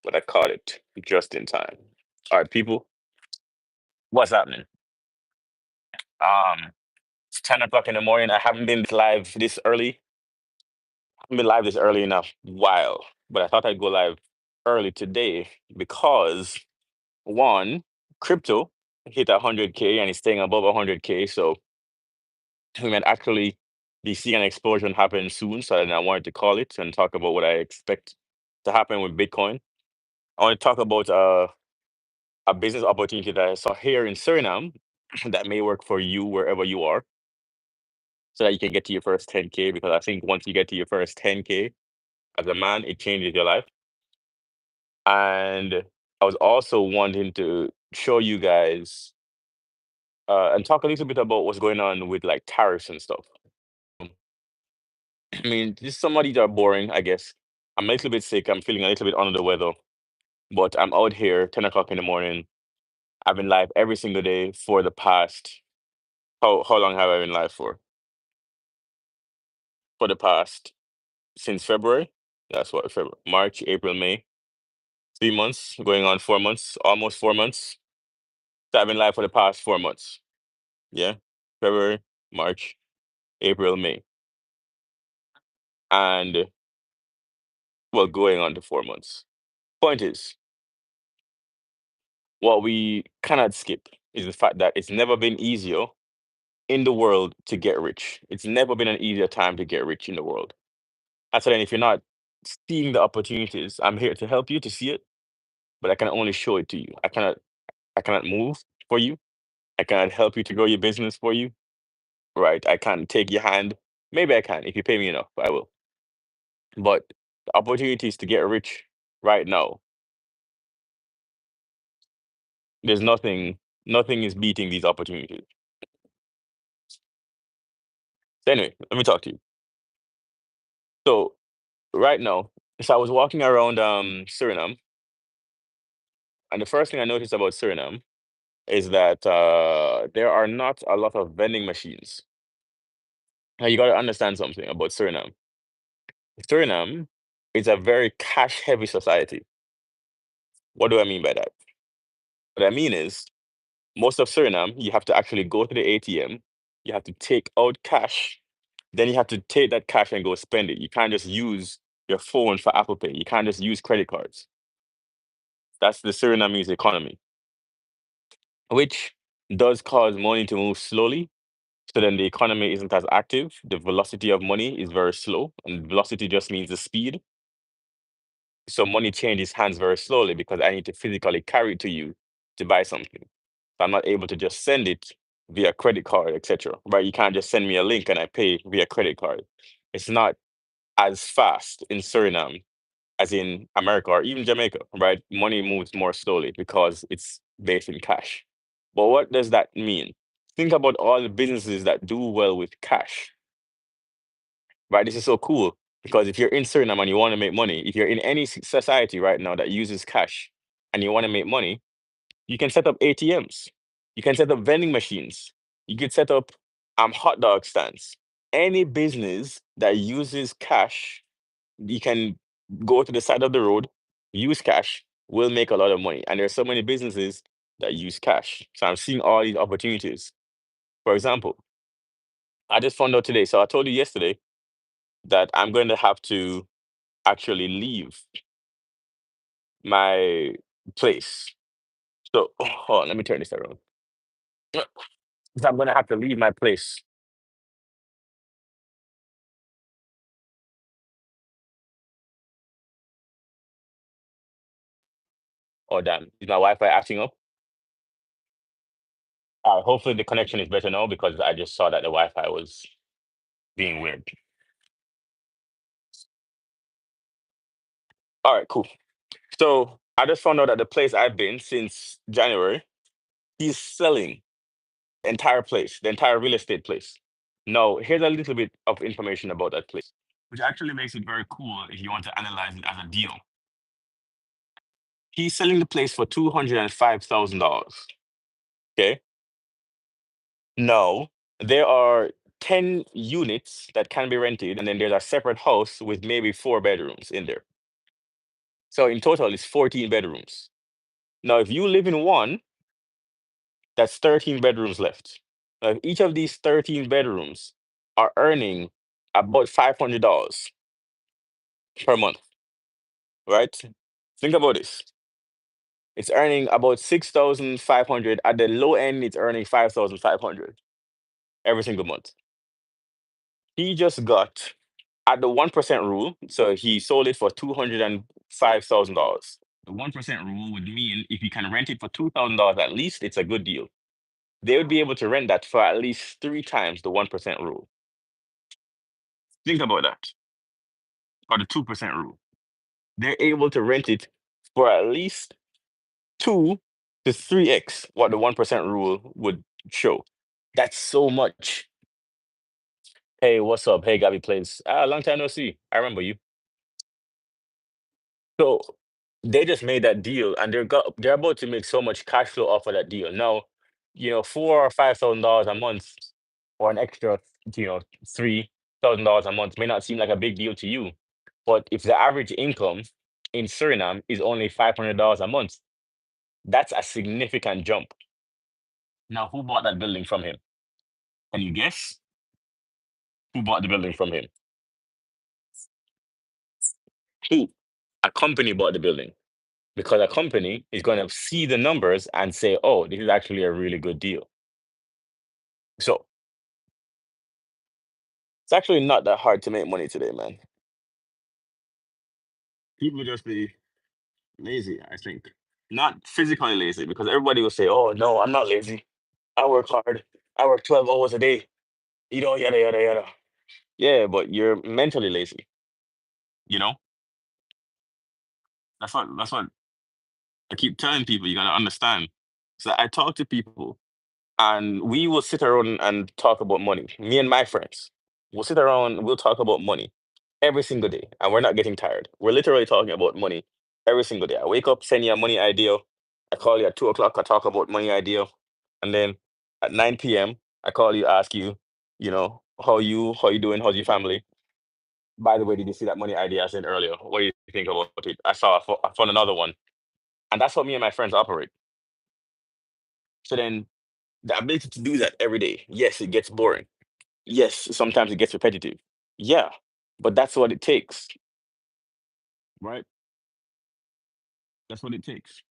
but I caught it just in time. All right, people, what's happening? Um, it's 10 o'clock in the morning. I haven't been live this early. I haven't been live this early in a while, but I thought I'd go live early today because one, crypto hit 100K and it's staying above 100K. So we might actually be seeing an explosion happen soon. So then I wanted to call it and talk about what I expect to happen with Bitcoin. I want to talk about a business opportunity that I saw here in Suriname that may work for you wherever you are, so that you can get to your first 10K. Because I think once you get to your first 10K as a man, it changes your life. And I was also wanting to show you guys and talk a little bit about what's going on with like tariffs and stuff. I mean, just some of these are boring, I guess. I'm a little bit sick. I'm feeling a little bit under the weather, but I'm out here 10 o'clock in the morning. I've been live every single day for the past, how long have I been live for? For the past, since February. That's what, February, March, April, May. 3 months, going on 4 months, almost 4 months. So I've been live for the past 4 months. Yeah. February, March, April, May. And well, going on to 4 months. Point is, what we cannot skip is the fact that it's never been easier in the world to get rich. It's never been an easier time to get rich in the world. And so then if you're not seeing the opportunities, I'm here to help you to see it, but I can only show it to you. I cannot move for you. I cannot help you to grow your business for you. Right. I can't take your hand. Maybe I can. If you pay me enough, I will. But the opportunities to get rich right now, there's nothing is beating these opportunities. So anyway, let me talk to you. So right now, so I was walking around Suriname, and the first thing I noticed about Suriname is that there are not a lot of vending machines. Now you got to understand something about Suriname. Suriname is a very cash-heavy society. What do I mean by that? What I mean is, most of Suriname, you have to actually go to the ATM, you have to take out cash, then you have to take that cash and go spend it. You can't just use your phone for Apple Pay. You can't just use credit cards. That's the Surinamese economy, which does cause money to move slowly. So then the economy isn't as active. The velocity of money is very slow, and velocity just means the speed. So money changes hands very slowly because I need to physically carry it to you to buy something. So I'm not able to just send it via credit card, etc. Right? You can't just send me a link and I pay via credit card. It's not as fast in Suriname as in America or even Jamaica, right? Money moves more slowly because it's based in cash. But what does that mean? Think about all the businesses that do well with cash, right? This is so cool because if you're in Suriname and you want to make money, if you're in any society right now that uses cash and you want to make money, you can set up ATMs, you can set up vending machines, you can set up hot dog stands. Any business that uses cash, you can go to the side of the road, use cash, will make a lot of money. And there's so many businesses that use cash. So I'm seeing all these opportunities. For example, I just found out today. So I told you yesterday that I'm going to have to actually leave my place. So hold on, let me turn this around. So I'm going to have to leave my place. Oh, damn. Is my Wi Fi acting up? Hopefully the connection is better now because I just saw that the Wi Fi was being weird. All right, cool. So I just found out that the place I've been since January, he's selling the entire place, the entire real estate place. Now, here's a little bit of information about that place, which actually makes it very cool if you want to analyze it as a deal. He's selling the place for $205,000. Okay. Now, there are 10 units that can be rented, and then there's a separate house with maybe 4 bedrooms in there. So in total, it's 14 bedrooms. Now, if you live in one, that's 13 bedrooms left. Now, if each of these 13 bedrooms are earning about $500 per month, right? Think about this. It's earning about 6,500. At the low end, it's earning 5,500 every single month. He just got at the 1% rule, so he sold it for $205,000. The 1% rule would mean if you can rent it for $2,000 at least, it's a good deal. They would be able to rent that for at least three times the 1% rule. Think about that, or the 2% rule. They're able to rent it for at least 2 to 3x what the 1% rule would show. That's so much. Hey, what's up? Hey, Gabby Plays. Long time no see. I remember you. So they just made that deal, and they're about to make so much cash flow off of that deal. Now, $4 or $5,000 a month, or an extra, $3,000 a month may not seem like a big deal to you, but if the average income in Suriname is only $500 a month, that's a significant jump. Now, who bought that building from him? Can you guess who bought the building from him? Who? A company bought the building because a company is going to see the numbers and say, "Oh, this is actually a really good deal." So it's actually not that hard to make money today, man. People just be lazy, I think. Not physically lazy, because everybody will say, "Oh, no, I'm not lazy. I work hard. I work 12 hours a day." Yada yada yada. Yeah, but you're mentally lazy. You know, that's what I keep telling people. You gotta understand. So I talk to people, and we will sit around and talk about money. Me and my friends, we'll sit around. We'll talk about money every single day, and we're not getting tired. We're literally talking about money every single day. I wake up, send you a money idea. I call you at 2 o'clock. I talk about money idea, and then at 9 p.m. I call you, ask you, how you doing? How's your family? By the way, did you see that money idea I sent earlier? What do you think about it? I found another one, and that's how me and my friends operate. So then the ability to do that every day, yes, it gets boring. Yes, sometimes it gets repetitive. Yeah, but that's what it takes, right? That's what it takes.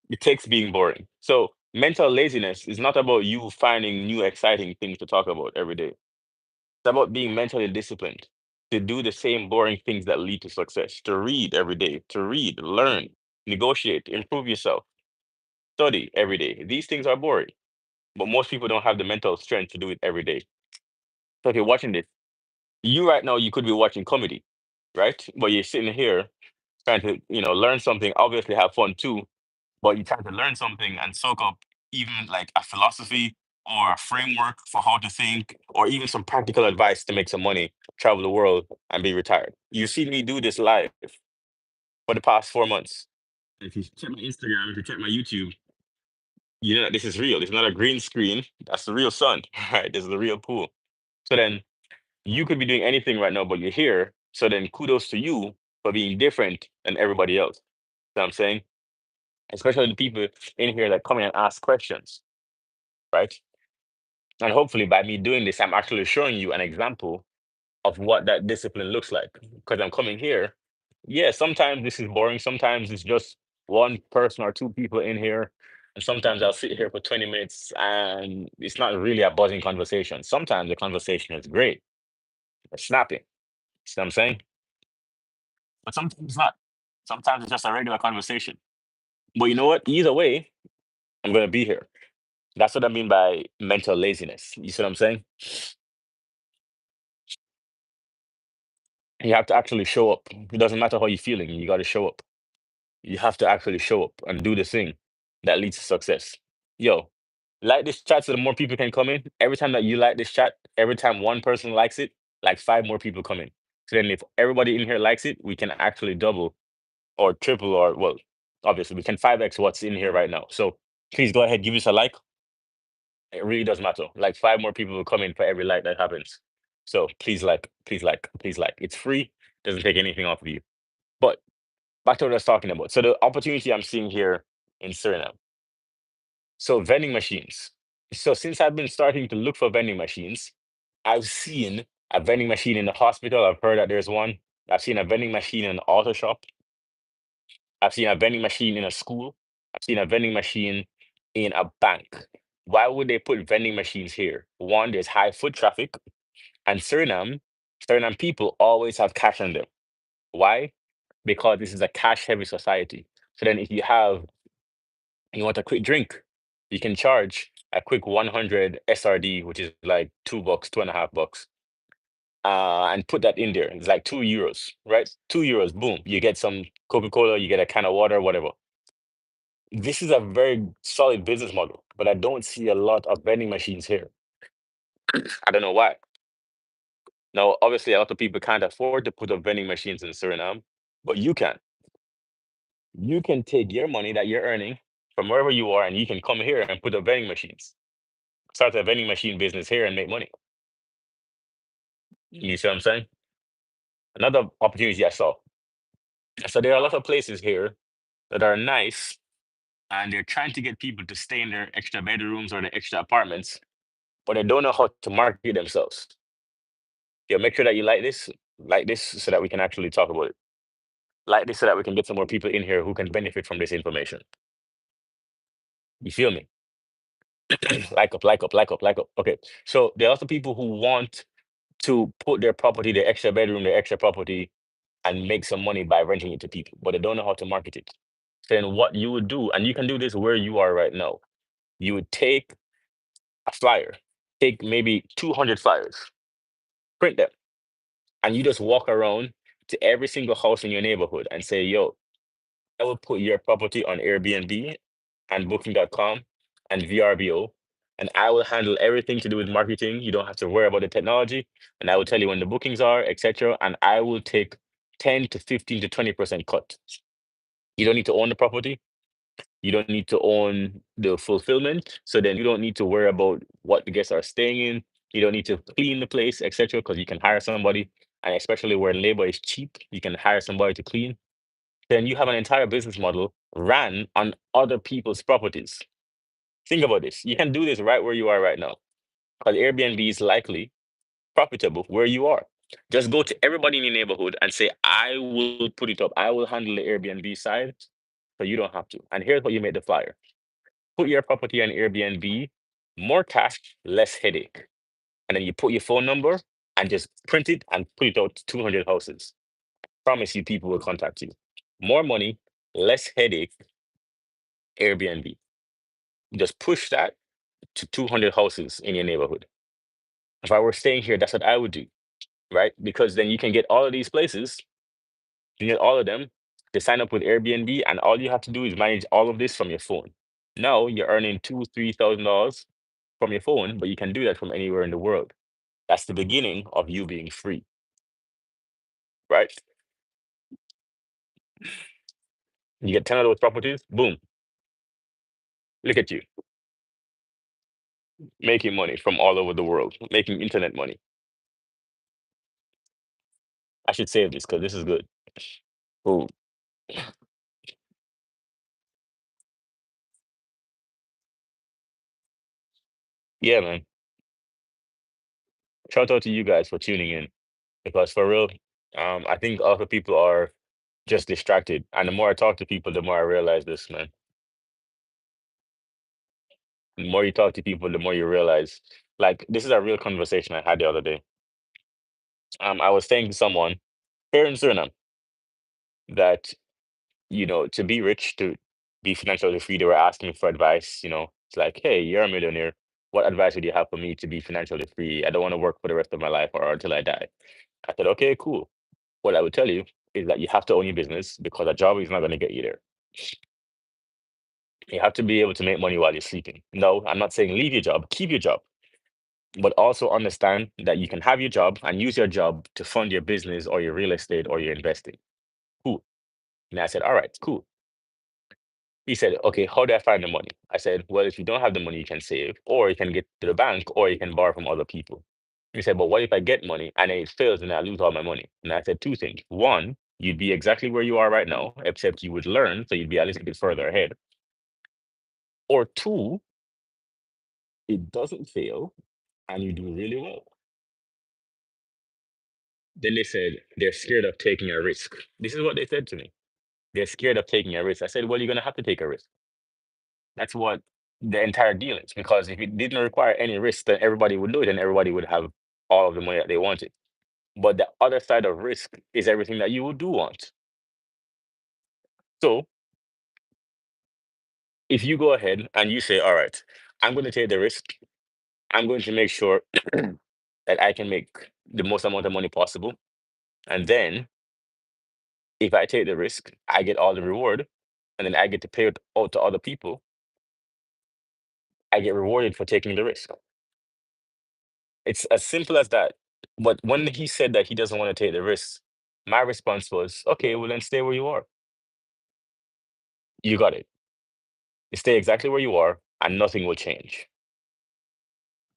It takes being boring. So mental laziness is not about you finding new exciting things to talk about every day. It's about being mentally disciplined to do the same boring things that lead to success, to read every day, to read, learn, negotiate, improve yourself, study every day. These things are boring, but most people don't have the mental strength to do it every day. So if you're watching this, you right now, you could be watching comedy, right? But you're sitting here trying to, learn something, obviously have fun too, but you're trying to learn something and soak up even like a philosophy or a framework for how to think, or even some practical advice to make some money, travel the world, and be retired. You see me do this live for the past 4 months. If you check my Instagram, if you check my YouTube, you know that this is real. It's not a green screen. That's the real sun, right? This is the real pool. So then you could be doing anything right now, but you're here. So then kudos to you for being different than everybody else. You know what I'm saying? Especially the people in here that come in and ask questions, right? And hopefully by me doing this, I'm actually showing you an example of what that discipline looks like. Because I'm coming here. Yeah, sometimes this is boring. Sometimes it's just one person or two people in here. And sometimes I'll sit here for 20 minutes and it's not really a buzzing conversation. Sometimes the conversation is great, it's snapping. See what I'm saying? But sometimes it's not. Sometimes it's just a regular conversation. But you know what? Either way, I'm gonna be here. That's what I mean by mental laziness. You see what I'm saying? You have to actually show up. It doesn't matter how you're feeling, you gotta show up. You have to actually show up and do the thing that leads to success. Yo, like this chat so the more people can come in. Every time that you like this chat, every time one person likes it, like five more people come in. So then if everybody in here likes it, we can actually double or triple, or well, obviously we can 5x what's in here right now. So please go ahead, give us a like. It really does matter. Like five more people will come in for every like that happens. So please like, please like, please like. It's free, doesn't take anything off of you. But back to what I was talking about. So the opportunity I'm seeing here in Suriname. So vending machines. So since I've been starting to look for vending machines, I've seen a vending machine in the hospital. I've heard that there's one. I've seen a vending machine in an auto shop. I've seen a vending machine in a school. I've seen a vending machine in a bank. Why would they put vending machines here? One, there's high foot traffic, and Suriname people always have cash on them. Why? Because this is a cash heavy society. So then if you want a quick drink, you can charge a quick 100 SRD, which is like $2, $2.50, and put that in there. It's like €2, right? €2, boom. You get some Coca-Cola, you get a can of water, whatever. This is a very solid business model, but I don't see a lot of vending machines here. I don't know why. Now, obviously, a lot of people can't afford to put up vending machines in Suriname, but you can. You can take your money that you're earning from wherever you are, and you can come here and put up vending machines. Start a vending machine business here and make money. You see what I'm saying? Another opportunity I saw. So there are a lot of places here that are nice, and they're trying to get people to stay in their extra bedrooms or their extra apartments, but they don't know how to market themselves. Yeah, make sure that you like this, so that we can actually talk about it. Like this, so that we can get some more people in here who can benefit from this information. You feel me? Like up, like up, like up, like up. Okay. So there are also people who want to put their property, their extra bedroom, their extra property, and make some money by renting it to people, but they don't know how to market it. Then what you would do, and you can do this where you are right now, you would take a flyer, take maybe 200 flyers, print them, and you just walk around to every single house in your neighborhood and say, yo, I will put your property on Airbnb and Booking.com and VRBO, and I will handle everything to do with marketing. You don't have to worry about the technology, and I will tell you when the bookings are, etc. And I will take 10 to 15 to 20% cut. You don't need to own the property. You don't need to own the fulfillment. So then you don't need to worry about what the guests are staying in. You don't need to clean the place, etc. Because you can hire somebody. And especially where labor is cheap, you can hire somebody to clean. Then you have an entire business model ran on other people's properties. Think about this. You can do this right where you are right now. Because Airbnb is likely profitable where you are. Just go to everybody in your neighborhood and say, I will put it up. I will handle the Airbnb side, so you don't have to. And here's what you make the flyer: put your property on Airbnb, more cash, less headache. And then you put your phone number and just print it and put it out to 200 houses. Promise you, people will contact you. More money, less headache, Airbnb. Just push that to 200 houses in your neighborhood. If I were staying here, that's what I would do, right? Because then you can get all of these places, you get all of them to sign up with Airbnb, and all you have to do is manage all of this from your phone. Now you're earning $2, $3,000 from your phone, but you can do that from anywhere in the world. That's the beginning of you being free, right? You get 10 of those properties, boom, look at you making money from all over the world, making internet money. I should save this because this is good. Oh, yeah, man. Shout out to you guys for tuning in, because for real, I think other people are just distracted. And the more I talk to people, the more I realize this, man. The more you talk to people, the more you realize. Like, this is a real conversation I had the other day. I was saying to someone here in Suriname that, to be rich, to be financially free, they were asking me for advice. It's like, hey, you're a millionaire. What advice would you have for me to be financially free? I don't want to work for the rest of my life or until I die. I said, okay, cool. What I would tell you is that you have to own your business, because a job is not going to get you there. You have to be able to make money while you're sleeping. No, I'm not saying leave your job, keep your job, but also understand that you can have your job and use your job to fund your business or your real estate or your investing. Cool. And I said, all right, cool. He said, okay, how do I find the money? I said, well, if you don't have the money, you can save, or you can get to the bank, or you can borrow from other people. He said, but what if I get money and it fails and I lose all my money? And I said two things. One, you'd be exactly where you are right now, except you would learn, so you'd be a little bit further ahead. Or two, it doesn't fail and you do really well. Then they said they're scared of taking a risk. This is what they said to me. They're scared of taking a risk. I said, well, you're going to have to take a risk. That's what the entire deal is. Because if it didn't require any risk, then everybody would do it and everybody would have all of the money that they wanted. But the other side of risk is everything that you do want. So if you go ahead and you say, all right, I'm going to take the risk, I'm going to make sure that I can make the most amount of money possible. And then if I take the risk, I get all the reward, and then I get to pay it out to other people. I get rewarded for taking the risk. It's as simple as that. But when he said that he doesn't want to take the risk, my response was, okay, well, then stay where you are. You got it. You stay exactly where you are, and nothing will change.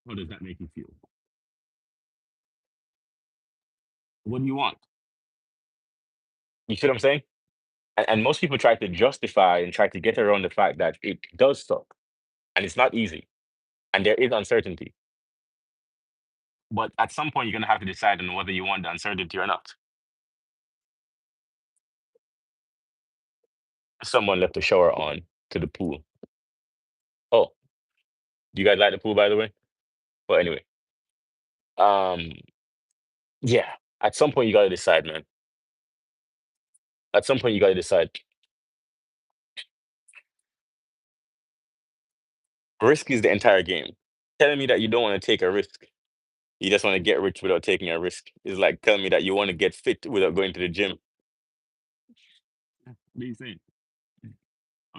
How does that make you feel? What do you want? You see what I'm saying? And most people try to justify and try to get around the fact that it does suck and it's not easy and there is uncertainty. But at some point, you're going to have to decide on whether you want the uncertainty or not. Someone left the shower on to the pool. Oh, do you guys like the pool, by the way? But anyway, um, yeah, at some point, you got to decide, man. At some point, you got to decide. Risk is the entire game. Telling me that you don't want to take a risk, you just want to get rich without taking a risk, is like telling me that you want to get fit without going to the gym. What are you saying?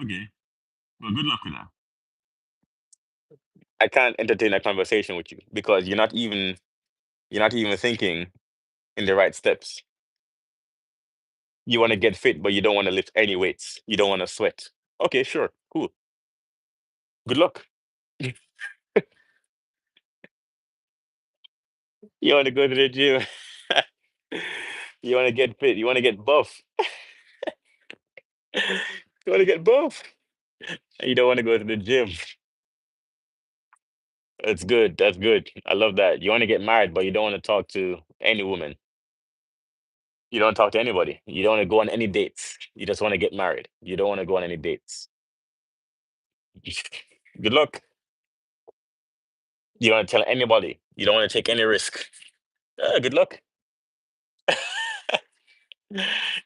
Okay. Well, good luck with that. I can't entertain a conversation with you because you're not even thinking in the right steps. You want to get fit, but you don't want to lift any weights. You don't want to sweat. Okay, sure, cool. Good luck. You want to go to the gym. You want to get fit. You want to get buff. You want to get buff. And you don't want to go to the gym. That's good. That's good. I love that. You want to get married, but you don't want to talk to any woman. You don't talk to anybody. You don't want to go on any dates. You just want to get married. You don't want to go on any dates. Good luck. You don't want to tell anybody. You don't want to take any risk. Good luck.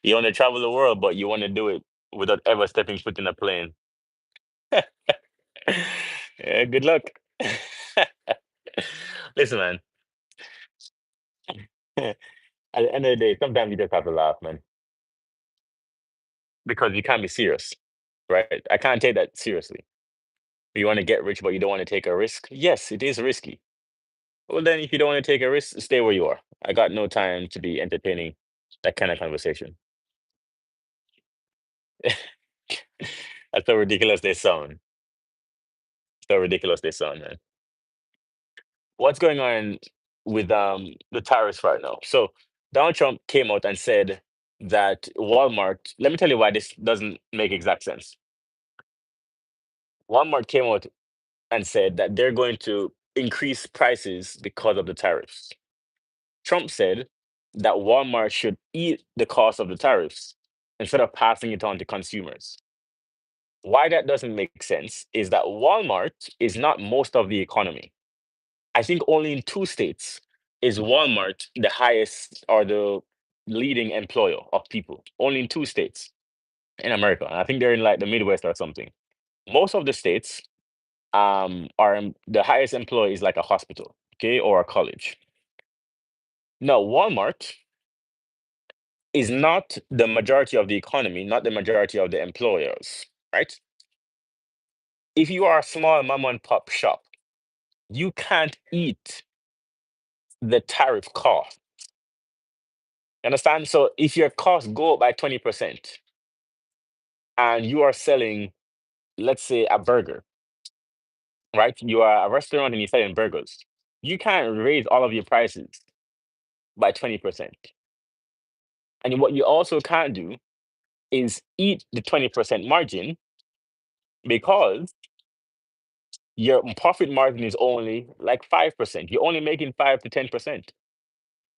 You want to travel the world, but you want to do it without ever stepping foot in a plane. Yeah, good luck. Listen, man. At the end of the day, sometimes you just have to laugh, man, because you can't be serious, right? I can't take that seriously. You want to get rich, but you don't want to take a risk. Yes, it is risky. Well, then, if you don't want to take a risk, stay where you are. I got no time to be entertaining that kind of conversation. That's so ridiculous they sound. So ridiculous they sound, man. What's going on with the tariffs right now? So Donald Trump came out and said that Walmart. Let me tell you why this doesn't make exact sense. Walmart came out and said that they're going to increase prices because of the tariffs. Trump said that Walmart should eat the cost of the tariffs instead of passing it on to consumers. Why that doesn't make sense is that Walmart is not most of the economy. I think only in two states is Walmart the highest or the leading employer of people. Only in two states in America. And I think they're in like the Midwest or something. Most of the states the highest employee is like a hospital, okay, or a college. Now, Walmart is not the majority of the economy, not the majority of the employers, right? If you are a small mom and pop shop, you can't eat the tariff cost. Understand? So if your costs go up by 20% and you are selling, let's say, a burger, right? You are a restaurant and you're selling burgers. You can't raise all of your prices by 20%. And what you also can't do is eat the 20% margin because your profit margin is only like 5%. You're only making 5 to 10%.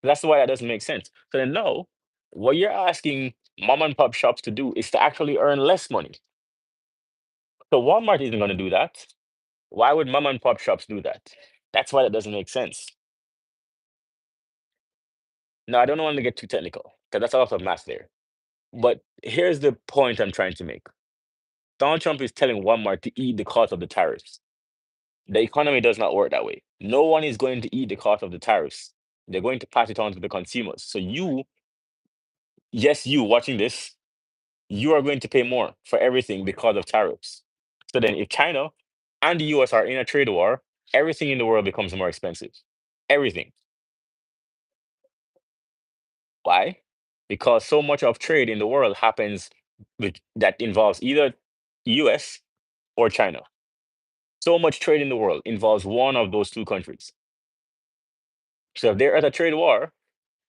That's why that doesn't make sense. So then, no, what you're asking mom and pop shops to do is to actually earn less money. So Walmart isn't going to do that. Why would mom and pop shops do that? That's why that doesn't make sense. Now, I don't want to get too technical because that's a lot of math there. But here's the point I'm trying to make. Donald Trump is telling Walmart to eat the cost of the tariffs. The economy does not work that way. No one is going to eat the cost of the tariffs. They're going to pass it on to the consumers. So you, yes, you watching this, you are going to pay more for everything because of tariffs. So then if China and the US are in a trade war, everything in the world becomes more expensive. Everything. Why? Because so much of trade in the world happens that involves either US or China. So much trade in the world involves one of those two countries. So if they're at a trade war,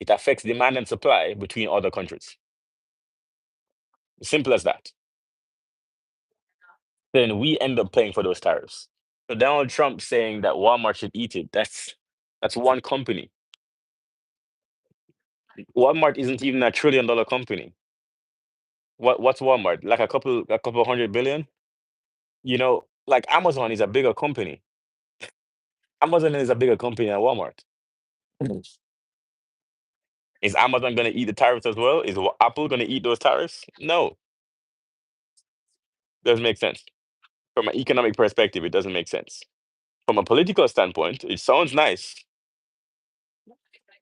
it affects demand and supply between other countries. Simple as that. Then we end up paying for those tariffs. So Donald Trump saying that Walmart should eat it, that's one company. Walmart isn't even a $1 trillion company. What's Walmart? Like a couple 100 billion? Like Amazon is a bigger company. Amazon is a bigger company than Walmart. Mhm. Is Amazon going to eat the tariffs as well? Is Apple going to eat those tariffs? No, doesn't make sense. From an economic perspective, it doesn't make sense. From a political standpoint, it sounds nice,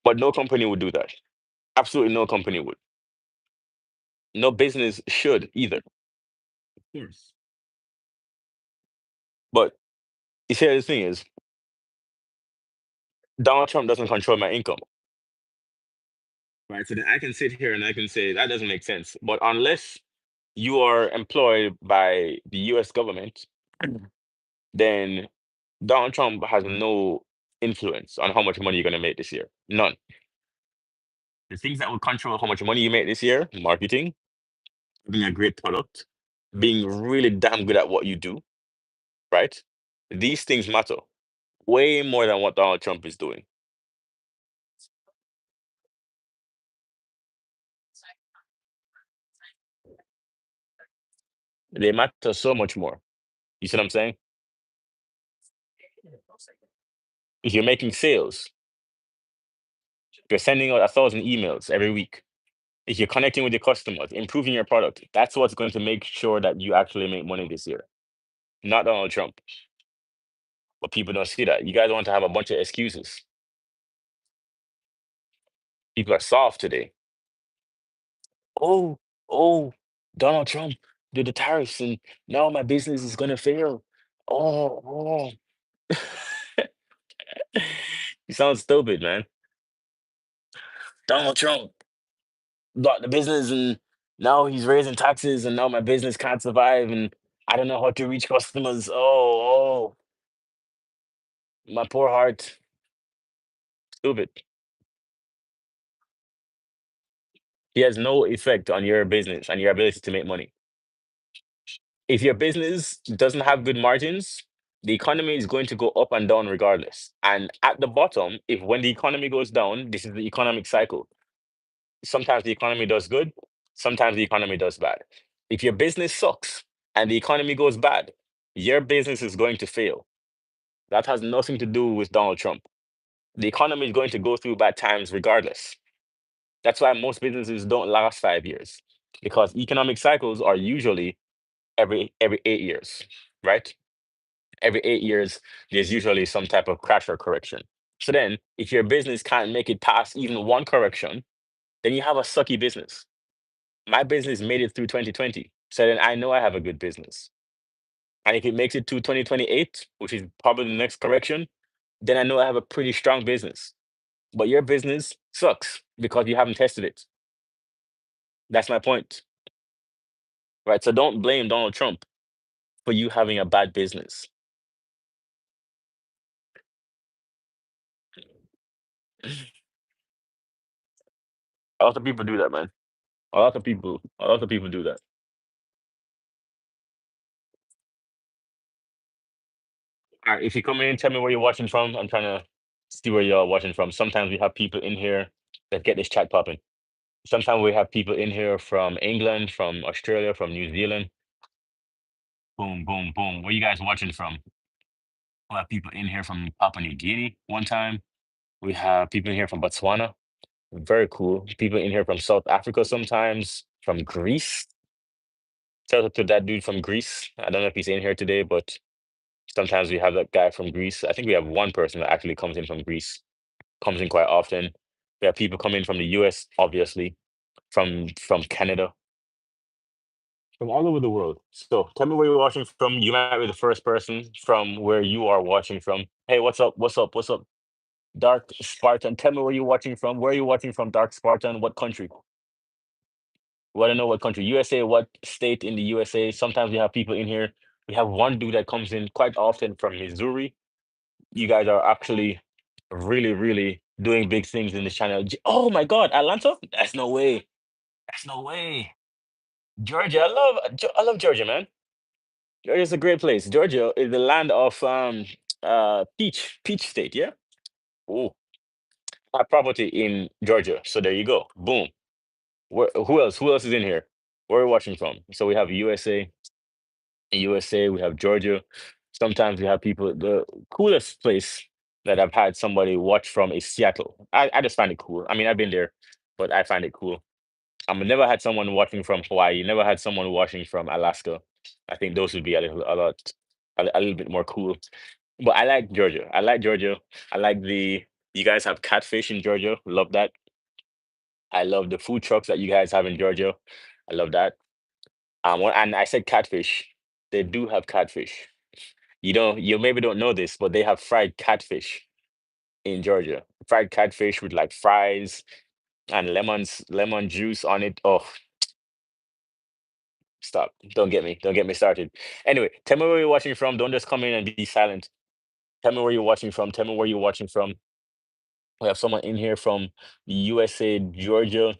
but no company would do that. Absolutely no company would. No business should either. Of course. But you see, the thing is, Donald Trump doesn't control my income. Right. So then I can sit here and I can say that doesn't make sense. But unless you are employed by the US government, then Donald Trump has no influence on how much money you're going to make this year. None. The things that will control how much money you make this year: marketing, being a great product, being really damn good at what you do, right? These things matter way more than what Donald Trump is doing. They matter so much more. You see what I'm saying? If you're making sales, if you're sending out 1,000 emails every week, if you're connecting with your customers, improving your product, that's what's going to make sure that you actually make money this year. Not Donald Trump. But people don't see that. You guys want to have a bunch of excuses. People are soft today. Oh, oh, Donald Trump did the tariffs and now my business is gonna fail. Oh, oh. You sound stupid, man. Donald Trump bought the business and now he's raising taxes and now my business can't survive and I don't know how to reach customers. Oh, my poor heart. Stupid. He has no effect on your business and your ability to make money. If your business doesn't have good margins, the economy is going to go up and down regardless. And at the bottom, if when the economy goes down, this is the economic cycle. Sometimes the economy does good, sometimes the economy does bad. If your business sucks and the economy goes bad, your business is going to fail. That has nothing to do with Donald Trump. The economy is going to go through bad times regardless. That's why most businesses don't last 5 years because economic cycles are usually every 8 years, right? Every 8 years, there's usually some type of crash or correction. So then, if your business can't make it past even one correction, then you have a sucky business. My business made it through 2020. So then I know I have a good business. And if it makes it to 2028, which is probably the next correction, then I know I have a pretty strong business. But your business sucks because you haven't tested it. That's my point. Right. So don't blame Donald Trump for you having a bad business. A lot of people do that, man. A lot of people do that. All right, if you come in, tell me where you're watching from. I'm trying to see where you're watching from. Sometimes we have people in here that get this chat popping. Sometimes we have people in here from England, from Australia, from New Zealand. Boom, boom, boom. Where you guys watching from? We have people in here from Papua New Guinea one time. We have people in here from Botswana. Very cool. People in here from South Africa sometimes, from Greece. Shout out to that dude from Greece. I don't know if he's in here today, but sometimes we have that guy from Greece. I think we have one person that actually comes in from Greece, comes in quite often. We have people coming from the US, obviously, from Canada, from all over the world. So tell me where you're watching from. You might be the first person from where you are watching from. Hey, what's up? What's up? What's up? Dark Spartan. Tell me where you're watching from. Where are you watching from, Dark Spartan? What country? Want to know what country? USA, what state in the USA? Sometimes we have people in here. We have one dude that comes in quite often from Missouri. You guys are actually really, really doing big things in this channel. Oh my God, Atlanta? That's no way. That's no way. Georgia, I love Georgia, man. Georgia's a great place. Georgia is the land of peach state, yeah? Oh, I have property in Georgia. So there you go. Boom. Who else? Who else is in here? Where are we watching from? So we have USA, we have Georgia. Sometimes we have people. The coolest place that I've had somebody watch from is Seattle. I just find it cool. I mean, I've been there, but I find it cool. Never had someone watching from Hawaii. Never had someone watching from Alaska. I think those would be a little bit more cool. But I like Georgia. I like Georgia. I like the you guys have catfish in Georgia. Love that. I love the food trucks that you guys have in Georgia. I love that. And I said catfish. They do have catfish. You maybe don't know this, but they have fried catfish in Georgia. Fried catfish with like fries and lemon juice on it. Oh, stop. Don't get me. Don't get me started. Anyway, tell me where you're watching from. Don't just come in and be silent. Tell me where you're watching from. Tell me where you're watching from. We have someone in here from the USA, Georgia.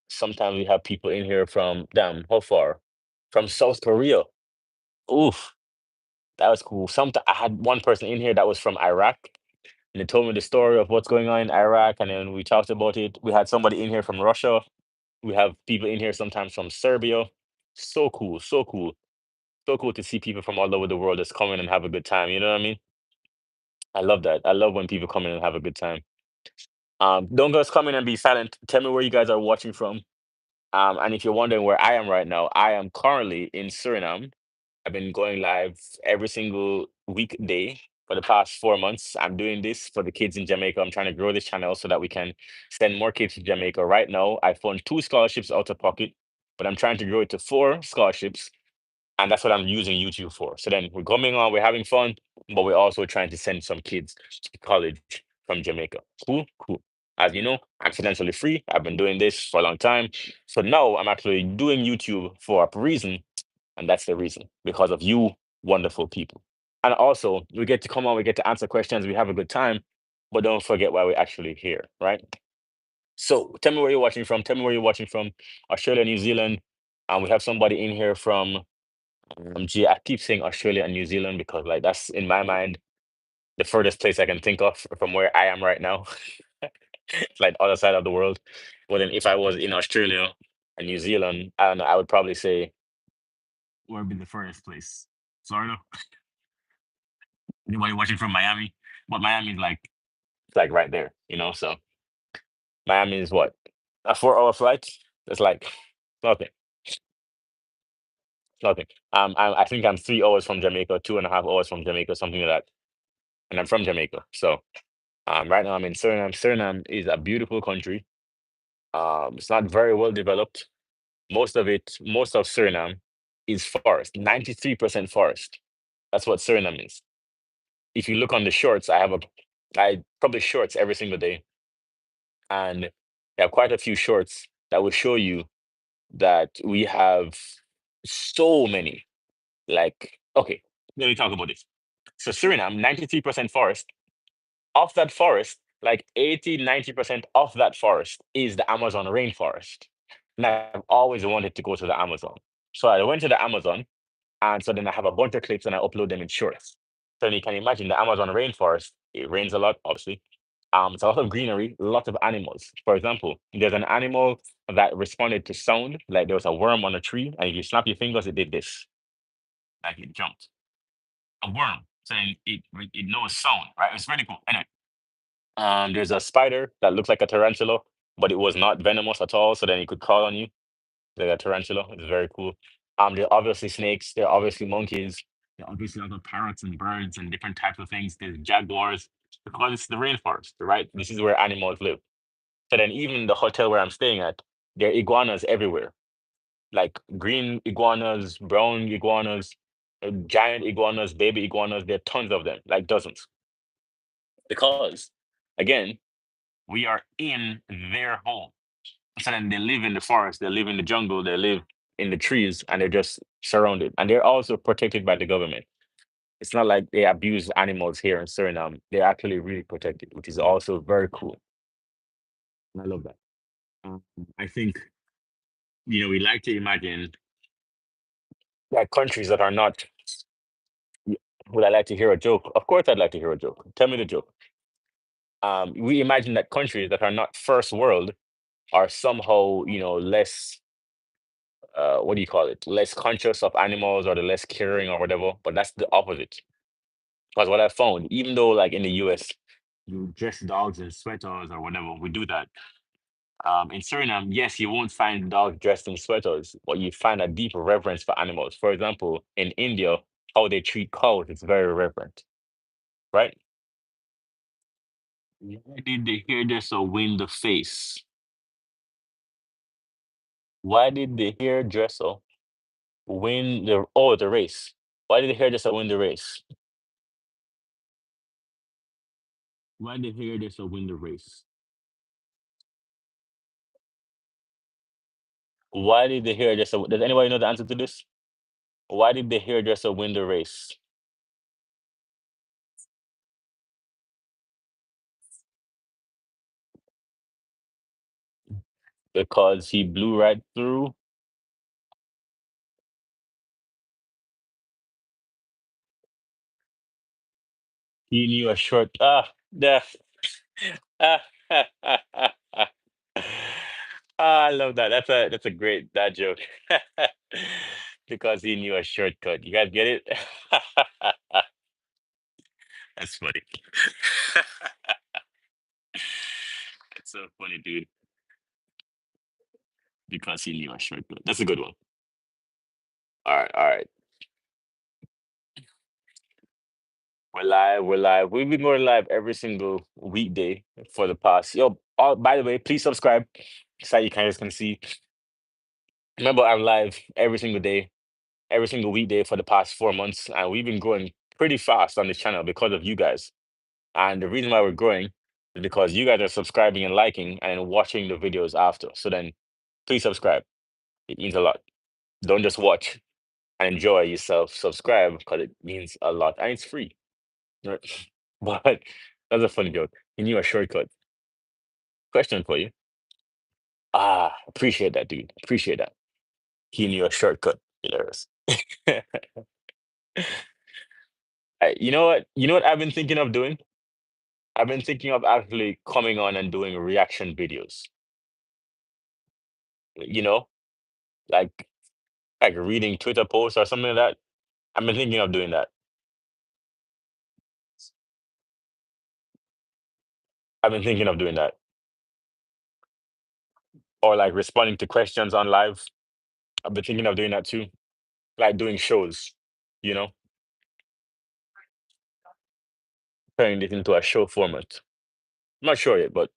Sometimes we have people in here from, damn, how far? From South Korea. Oof, that was cool. I had one person in here that was from Iraq, and they told me the story of what's going on in Iraq, and then we talked about it. We had somebody in here from Russia. We have people in here sometimes from Serbia. So cool, so cool, so cool to see people from all over the world just come in and have a good time. You know what I mean? I love that. I love when people come in and have a good time. Don't just come in and be silent. Tell me where you guys are watching from. And if you're wondering where I am right now, I am currently in Suriname. I've been going live every single weekday for the past 4 months. I'm doing this for the kids in Jamaica. I'm trying to grow this channel so that we can send more kids to Jamaica. Right now, I fund 2 scholarships out of pocket, but I'm trying to grow it to 4 scholarships. And that's what I'm using YouTube for. So then we're coming on, we're having fun, but we're also trying to send some kids to college from Jamaica. Cool, cool. As you know, I'm financially free. I've been doing this for a long time. So now I'm actually doing YouTube for a reason, and that's the reason because of you, wonderful people. And also, we get to come on, we get to answer questions, we have a good time, but don't forget why we're actually here, right? So tell me where you're watching from. Tell me where you're watching from. Australia, New Zealand. And we have somebody in here from gee, I keep saying Australia and New Zealand because like that's in my mind the furthest place I can think of from where I am right now. It's like other side of the world. But then if I was in Australia and New Zealand, I don't know, I would probably say where would be the furthest place? Florida. Anybody watching from Miami? But Miami is like it's like right there, you know. So Miami is what? A 4 hour flight? It's like nothing, nothing. I think I'm 3 hours from Jamaica, 2.5 hours from Jamaica, something like that. And I'm from Jamaica. So right now I'm in Suriname. Suriname is a beautiful country. It's not very well developed. Most of Suriname is forest, 93% forest. That's what Suriname is. If you look on the shorts, I publish shorts every single day, and I have quite a few shorts that will show you that we have so many. Like, okay, let me talk about this. So Suriname, 93% forest. Of that forest, Like 80, 90% of that forest is the Amazon rainforest. And I've always wanted to go to the Amazon. So I went to the Amazon, and so then I have a bunch of clips and I upload them in shorts. So you can imagine the Amazon rainforest, it rains a lot, obviously. It's a lot of greenery, lots of animals. For example, there's an animal that responded to sound, like there was a worm on a tree, and if you snap your fingers, it did this, like it jumped. A worm. So it knows sound, right? It's really cool. Anyway, there's a spider that looks like a tarantula, but it was not venomous at all. So then it could crawl on you like a tarantula. It's very cool. There are obviously snakes. There are obviously monkeys. There are obviously other parrots and birds and different types of things. There's jaguars because it's the rainforest, right? This is where animals live. So then even the hotel where I'm staying at, there are iguanas everywhere, like green iguanas, brown iguanas, giant iguanas, baby iguanas. There are tons of them, like dozens. Because again, we are in their home. So then they live in the forest, they live in the jungle, they live in the trees, and they're just surrounded. And they're also protected by the government. It's not like they abuse animals here in Suriname. They're actually really protected, which is also very cool. And I love that. Um, I think, we like to imagine like countries that are not. Would I like to hear a joke? Of course, I'd like to hear a joke. Tell me the joke. We imagine that countries that are not first world are somehow, less what do you call it? Less conscious of animals or the less caring or whatever. But that's the opposite. Because what I found, even though like in the US, you dress dogs in sweaters or whatever, we do that. In Suriname, yes, you won't find dogs dressed in sweaters, but you find a deep reverence for animals. For example, in India, how they treat cows is very reverent, right? Why did the hairdresser win the face? Why did the hairdresser win the race? Why did the hairdresser win the race? Why did the hairdresser win the race? Why did the hairdresser does anybody know the answer to this? Why did the hairdresser win the race? Because he blew right through. He knew a short the ah, I love that. That's a great dad joke. Because he knew a shortcut. You guys get it? That's funny. That's so funny, dude. Because he knew a shortcut. That's a good one. All right, all right. We're live. We're live. We've been going live every single weekday for the past. Yo, by the way, please subscribe so you guys can see. Remember, I'm live every single day, every single weekday for the past 4 months, and we've been growing pretty fast on this channel because of you guys. And the reason why we're growing is because you guys are subscribing and liking and then watching the videos after. So then, please subscribe. It means a lot. Don't just watch and enjoy yourself. Subscribe because it means a lot, and it's free. Right? But that's a funny joke. You knew a shortcut. Question for you. Appreciate that, dude. Appreciate that. He knew a shortcut. Hilarious. You know what? You know what I've been thinking of doing? I've been thinking of actually coming on and doing reaction videos. You know, like reading Twitter posts or something like that. I've been thinking of doing that. I've been thinking of doing that, or like responding to questions on live. I've been thinking of doing that too, like doing shows. You know, turning it into a show format. I'm not sure yet, but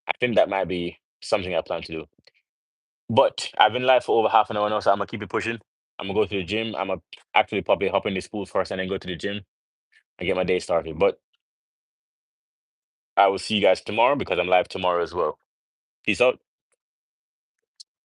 I think that might be something I plan to do. But I've been live for over half an hour now, so I'm gonna keep it pushing. I'm gonna go to the gym. I'm gonna actually probably hop in the school first and then go to the gym and get my day started. But I will see you guys tomorrow because I'm live tomorrow as well. Peace out.